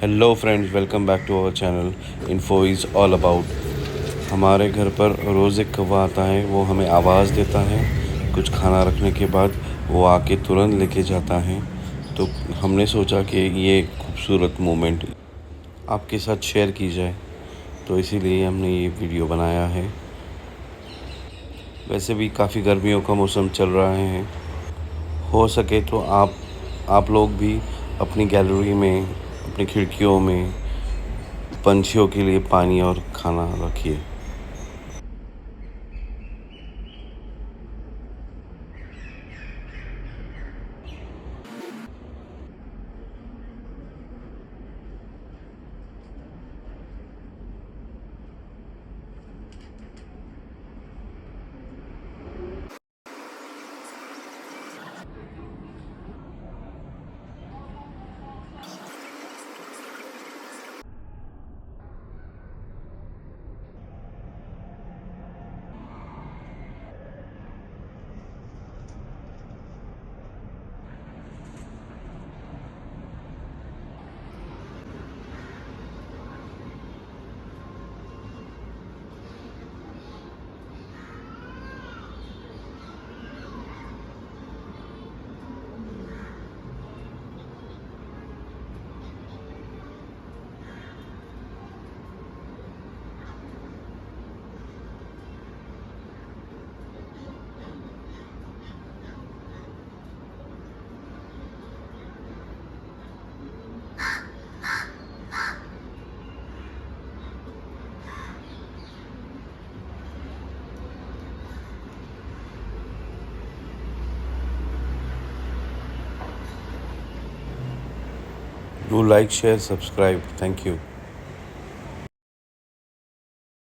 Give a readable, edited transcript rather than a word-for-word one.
Hello friends, welcome back to our channel. Info is all about. हमारे घर पर रोज़ एक कौवा आता है। वो हमें आवाज़ देता है। कुछ खाना रखने के बाद वो आके तुरंत लेके जाता है। तो हमने सोचा कि ये खूबसूरत मोमेंट आपके साथ शेयर की जाए, तो इसीलिए हमने ये वीडियो बनाया है। वैसे भी काफ़ी गर्मियों का मौसम चल रहा है। हो सके तो आप लोग भी अपनी गैलरी में, अपनी खिड़कियों में पंछियों के लिए पानी और खाना रखिए। Do like, share, subscribe. Thank you.